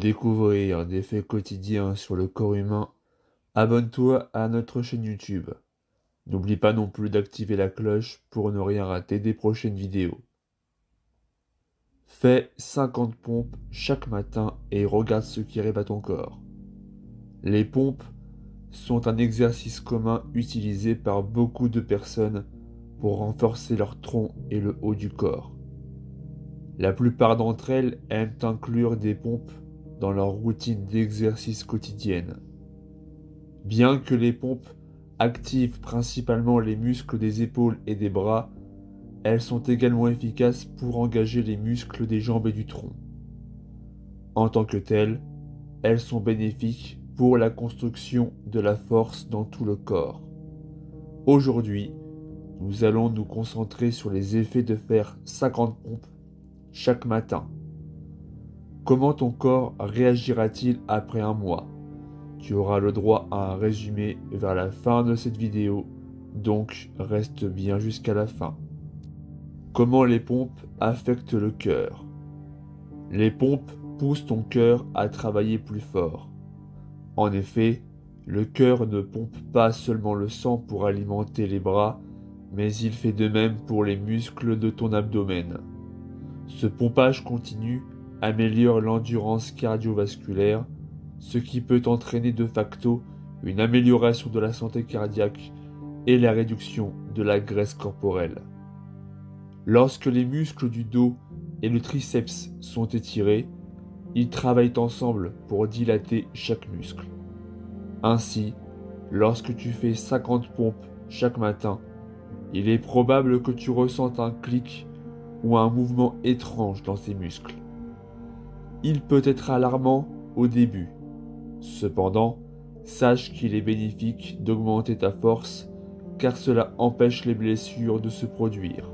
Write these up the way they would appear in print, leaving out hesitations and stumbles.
découvrir des faits quotidiens sur le corps humain, abonne-toi à notre chaîne YouTube. N'oublie pas non plus d'activer la cloche pour ne rien rater des prochaines vidéos. Fais 50 pompes chaque matin et regarde ce qui arrive à ton corps. Les pompes sont un exercice commun utilisé par beaucoup de personnes pour renforcer leur tronc et le haut du corps. La plupart d'entre elles aiment inclure des pompes dans leur routine d'exercice quotidienne. Bien que les pompes activent principalement les muscles des épaules et des bras, elles sont également efficaces pour engager les muscles des jambes et du tronc. En tant que telles, elles sont bénéfiques pour la construction de la force dans tout le corps. Aujourd'hui, nous allons nous concentrer sur les effets de faire 50 pompes chaque matin. Comment ton corps réagira-t-il après un mois? Tu auras le droit à un résumé vers la fin de cette vidéo, donc reste bien jusqu'à la fin. Comment les pompes affectent le cœur? Les pompes poussent ton cœur à travailler plus fort. En effet, le cœur ne pompe pas seulement le sang pour alimenter les bras, mais il fait de même pour les muscles de ton abdomen. Ce pompage continu améliore l'endurance cardiovasculaire, ce qui peut entraîner de facto une amélioration de la santé cardiaque et la réduction de la graisse corporelle. Lorsque les muscles du dos et le triceps sont étirés, ils travaillent ensemble pour dilater chaque muscle. Ainsi, lorsque tu fais 50 pompes chaque matin, il est probable que tu ressentes un clic ou un mouvement étrange dans ces muscles. Il peut être alarmant au début. Cependant, sache qu'il est bénéfique d'augmenter ta force car cela empêche les blessures de se produire.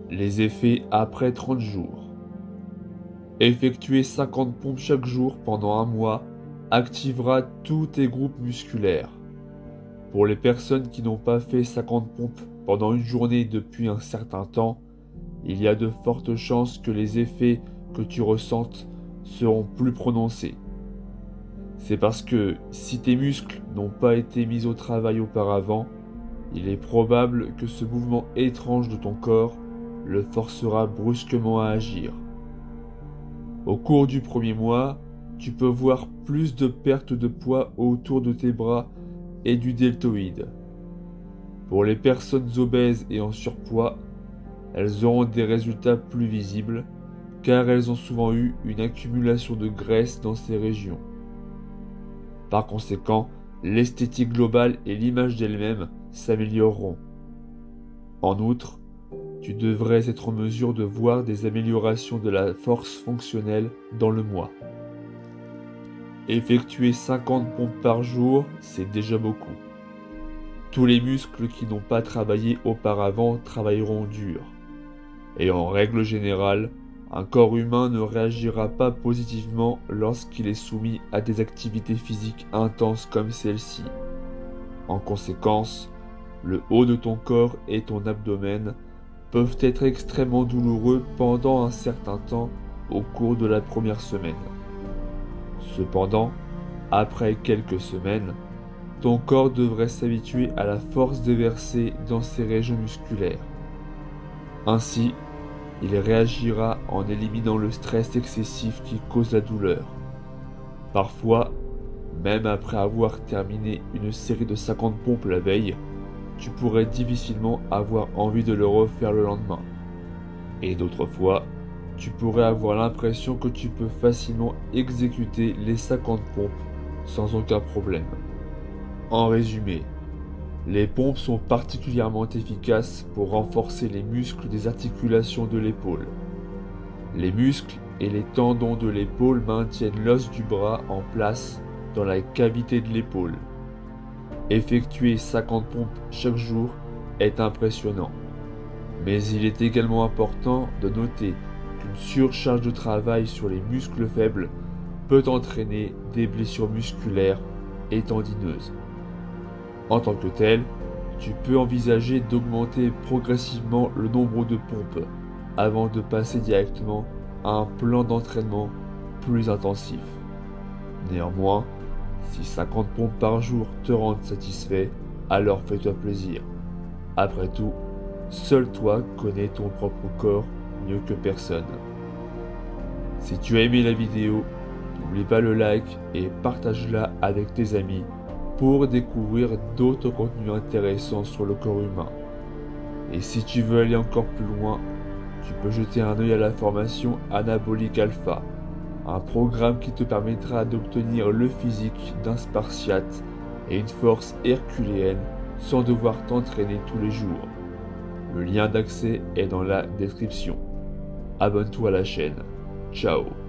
Les effets après 30 jours. Effectuer 50 pompes chaque jour pendant un mois activera tous tes groupes musculaires. Pour les personnes qui n'ont pas fait 50 pompes pendant une journée depuis un certain temps, il y a de fortes chances que les effets que tu ressentes seront plus prononcés. C'est parce que si tes muscles n'ont pas été mis au travail auparavant, il est probable que ce mouvement étrange de ton corps le forcera brusquement à agir. Au cours du premier mois, tu peux voir plus de perte de poids autour de tes bras et du deltoïde. Pour les personnes obèses et en surpoids, elles auront des résultats plus visibles car elles ont souvent eu une accumulation de graisse dans ces régions. Par conséquent, l'esthétique globale et l'image d'elle-même s'amélioreront. En outre, tu devrais être en mesure de voir des améliorations de la force fonctionnelle dans le mois. Effectuer 50 pompes par jour, c'est déjà beaucoup. Tous les muscles qui n'ont pas travaillé auparavant travailleront dur. Et en règle générale, un corps humain ne réagira pas positivement lorsqu'il est soumis à des activités physiques intenses comme celle-ci. En conséquence, le haut de ton corps et ton abdomen peuvent être extrêmement douloureux pendant un certain temps au cours de la première semaine. Cependant, après quelques semaines, ton corps devrait s'habituer à la force déversée dans ces régions musculaires. Ainsi, il réagira en éliminant le stress excessif qui cause la douleur. Parfois, même après avoir terminé une série de 50 pompes la veille, tu pourrais difficilement avoir envie de le refaire le lendemain. Et d'autres fois, tu pourrais avoir l'impression que tu peux facilement exécuter les 50 pompes sans aucun problème. En résumé, les pompes sont particulièrement efficaces pour renforcer les muscles des articulations de l'épaule. Les muscles et les tendons de l'épaule maintiennent l'os du bras en place dans la cavité de l'épaule. Effectuer 50 pompes chaque jour est impressionnant. Mais il est également important de noter qu'une surcharge de travail sur les muscles faibles peut entraîner des blessures musculaires et tendineuses. En tant que tel, tu peux envisager d'augmenter progressivement le nombre de pompes avant de passer directement à un plan d'entraînement plus intensif. Néanmoins, si 50 pompes par jour te rendent satisfait, alors fais-toi plaisir. Après tout, seul toi connais ton propre corps mieux que personne. Si tu as aimé la vidéo, n'oublie pas le like et partage-la avec tes amis pour découvrir d'autres contenus intéressants sur le corps humain. Et si tu veux aller encore plus loin, tu peux jeter un œil à la formation Anabolic Alpha, un programme qui te permettra d'obtenir le physique d'un spartiate et une force herculéenne sans devoir t'entraîner tous les jours. Le lien d'accès est dans la description. Abonne-toi à la chaîne. Ciao.